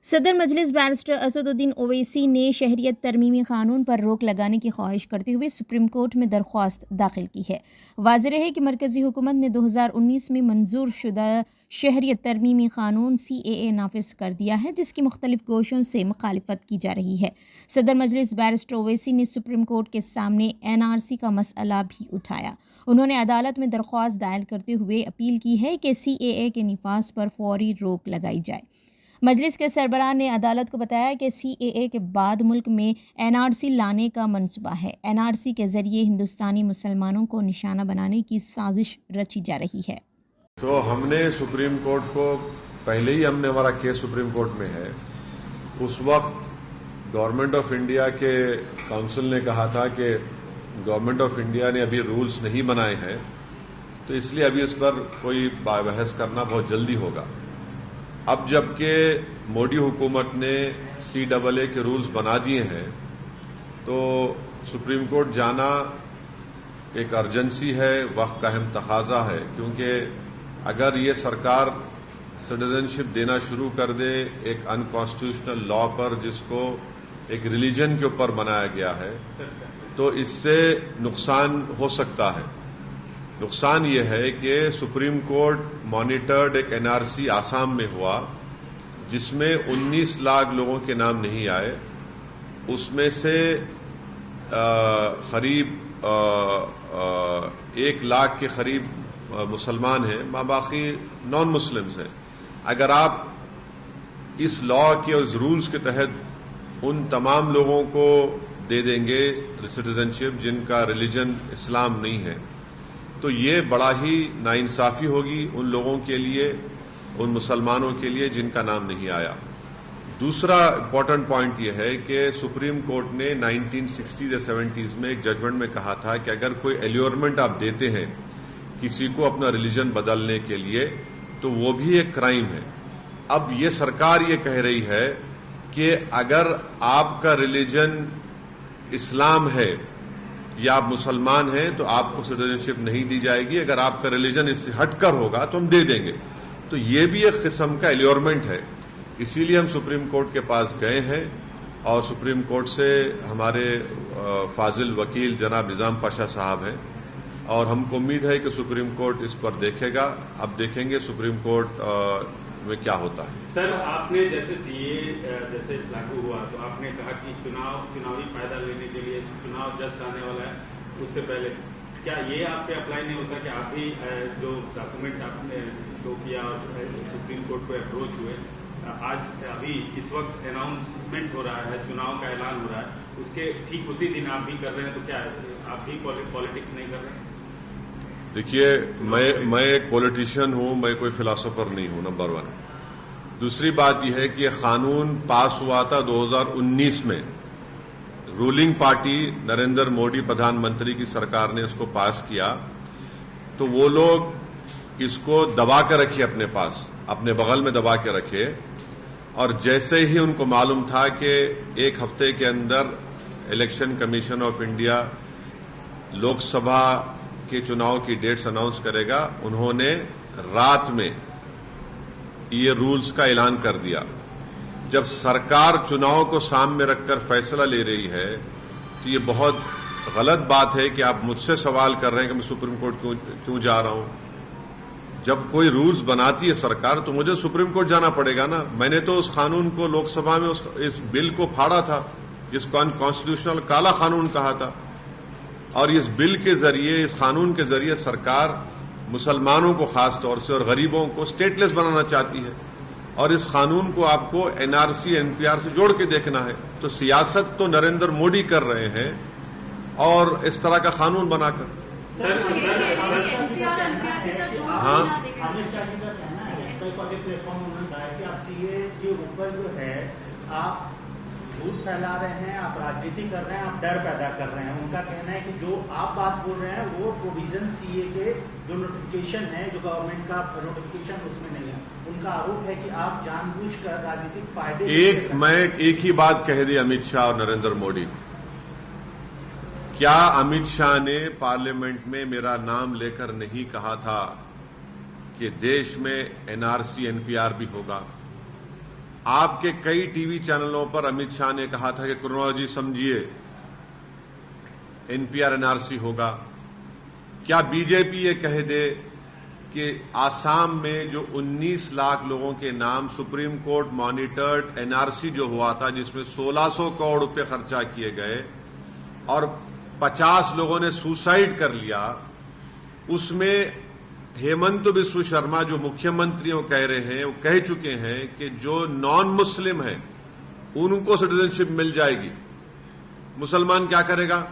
صدر مجلس بیرسٹر اسد الدین اویسی نے شہریت ترمیمی قانون پر روک لگانے کی خواہش کرتے ہوئے سپریم کورٹ میں درخواست داخل کی ہے۔ واضح ہے کہ مرکزی حکومت نے 2019 میں منظور شدہ شہریت ترمیمی قانون CAA نافذ کر دیا ہے، جس کی مختلف گوشوں سے مخالفت کی جا رہی ہے۔ صدر مجلس بیرسٹر اویسی نے سپریم کورٹ کے سامنے NRC کا مسئلہ بھی اٹھایا۔ انہوں نے عدالت میں درخواست دائر کرتے ہوئے اپیل کی ہے کہ CAA کے نفاذ پر فوری روک لگائی جائے۔ مجلس کے سربراہ نے عدالت کو بتایا کہ CAA کے بعد ملک میں NRC لانے کا منصوبہ ہے۔ NRC کے ذریعے ہندوستانی مسلمانوں کو نشانہ بنانے کی سازش رچی جا رہی ہے۔ تو ہم نے سپریم کورٹ کو پہلے ہی ہمارا کیس سپریم کورٹ میں ہے۔ اس وقت گورنمنٹ آف انڈیا کے کونسل نے کہا تھا کہ گورنمنٹ آف انڈیا نے ابھی رولز نہیں بنائے ہیں، تو اس لیے ابھی اس پر کوئی بحث کرنا بہت جلدی ہوگا۔ اب جبکہ مودی حکومت نے CAA کے رولز بنا دیے ہیں تو سپریم کورٹ جانا ایک ارجنسی ہے، وقت کا اہم تقاضا ہے، کیونکہ اگر یہ سرکار سٹیزنشپ دینا شروع کر دے ایک انکانسٹیٹیوشنل لا پر جس کو ایک ریلیجن کے اوپر بنایا گیا ہے، تو اس سے نقصان ہو سکتا ہے۔ نقصان یہ ہے کہ سپریم کورٹ مانیٹرڈ ایک NRC آسام میں ہوا جس میں 19 لاکھ لوگوں کے نام نہیں آئے، اس میں سے قریب 1 لاکھ کے قریب مسلمان ہیں، باقی نان مسلمز ہیں۔ اگر آپ اس لا کے اور اس رولز کے تحت ان تمام لوگوں کو دے دیں گے سٹیزنشپ جن کا ریلیجن اسلام نہیں ہے، تو یہ بڑا ہی ناانصافی ہوگی ان لوگوں کے لیے، ان مسلمانوں کے لیے جن کا نام نہیں آیا۔ دوسرا امپورٹنٹ پوائنٹ یہ ہے کہ سپریم کورٹ نے 1960s یا 70s میں ایک ججمنٹ میں کہا تھا کہ اگر کوئی ایلیورمنٹ آپ دیتے ہیں کسی کو اپنا ریلیجن بدلنے کے لیے تو وہ بھی ایک کرائم ہے۔ اب یہ سرکار یہ کہہ رہی ہے کہ اگر آپ کا ریلیجن اسلام ہے یا آپ مسلمان ہیں تو آپ کو سٹیزنشپ نہیں دی جائے گی، اگر آپ کا ریلیجن اس سے ہٹ کر ہوگا تو ہم دے دیں گے۔ تو یہ بھی ایک قسم کا ایلیورمنٹ ہے، اسی لیے ہم سپریم کورٹ کے پاس گئے ہیں اور سپریم کورٹ سے ہمارے فاضل وکیل جناب نظام پاشا صاحب ہیں، اور ہم کو امید ہے کہ سپریم کورٹ اس پر دیکھے گا۔ اب دیکھیں گے سپریم کورٹ میں کیا ہوتا ہے۔ سر، آپ نے جیسے CAA جیسے لاگو ہوا تو آپ نے کہا کہ چناوی فائدہ لینے کے لیے چناؤ جسٹ آنے والا ہے، اس سے پہلے کیا یہ آپ پہ اپلائی نہیں ہوتا کہ آپ بھی جو ڈاکومنٹ آپ نے شو کیا اور سپریم کورٹ کو اپروچ ہوئے، آج ابھی اس وقت اناؤنسمنٹ ہو رہا ہے، چناؤ کا اعلان ہو رہا ہے، اس کے ٹھیک اسی دن آپ بھی کر رہے ہیں، تو کیا آپ بھی پالیٹکس نہیں کر رہے ہیں؟ دیکھیے، میں ایک پولیٹیشین ہوں، میں کوئی فلاسفر نہیں ہوں، نمبر 1۔ دوسری بات یہ ہے کہ یہ قانون پاس ہوا تھا 2019 میں، رولنگ پارٹی نریندر مودی پردھان منتری کی سرکار نے اس کو پاس کیا، تو وہ لوگ اس کو دبا کے رکھے اپنے پاس، اپنے بغل میں دبا کے رکھے، اور جیسے ہی ان کو معلوم تھا کہ 1 ہفتے کے اندر election commission of India Lok Sabha کے چناؤ کی ڈیٹس اناؤنس کرے گا، انہوں نے رات میں یہ رولز کا اعلان کر دیا۔ جب سرکار چناؤ کو سامنے رکھ کر فیصلہ لے رہی ہے تو یہ بہت غلط بات ہے کہ آپ مجھ سے سوال کر رہے ہیں کہ میں سپریم کورٹ کیوں جا رہا ہوں۔ جب کوئی رولز بناتی ہے سرکار تو مجھے سپریم کورٹ جانا پڑے گا نا۔ میں نے تو اس قانون کو لوک سبھا میں اس بل کو پھاڑا تھا، جس کو انکانسٹیٹیوشنل کالا قانون کہا تھا، اور اس بل کے ذریعے، اس قانون کے ذریعے سرکار مسلمانوں کو خاص طور سے اور غریبوں کو اسٹیٹ لیس بنانا چاہتی ہے، اور اس قانون کو آپ کو NRC NPR سے جوڑ کے دیکھنا ہے۔ تو سیاست تو نریندر مودی کر رہے ہیں، اور اس طرح کا قانون بنا کر ہاں آپ جھوٹ پھیلا رہے ہیں، آپ راجنیتی کر رہے ہیں، آپ ڈر پیدا کر رہے ہیں۔ ان کا کہنا ہے کہ جو آپ بات بول رہے ہیں وہ پروویژن CAA کے جو نوٹیفکیشن ہے، جو گورنمنٹ کا نوٹیفکیشن، اس میں نہیں ہے۔ ان کا آروپ ہے کہ آپ جان بوجھ کر راجنیتک فائدے میں ایک ہی بات کہہ دی امت شاہ اور نریندر مودی۔ کیا امت شاہ نے پارلیمنٹ میں میرا نام لے کر نہیں کہا تھا کہ دیش میں NRC NPR بھی ہوگا؟ آپ کے کئی ٹی وی چینلوں پر امت شاہ نے کہا تھا کہ کرونالوجی سمجھیے NPR NRC ہوگا. کیا بی جے پی یہ کہہ دے کہ آسام میں جو 19 لاکھ لوگوں کے نام سپریم کورٹ مانیٹرڈ NRC جو ہوا تھا جس میں 1600 کروڑ روپے خرچہ کیے گئے اور 50 لوگوں نے سوسائڈ کر لیا، اس میں ہیمنت بسو شرما جو مکھیہ منتریوں کہہ رہے ہیں وہ کہہ چکے ہیں کہ جو نان مسلم ہیں ان کو سٹیزن شپ مل جائے گی. مسلمان کیا کرے گا؟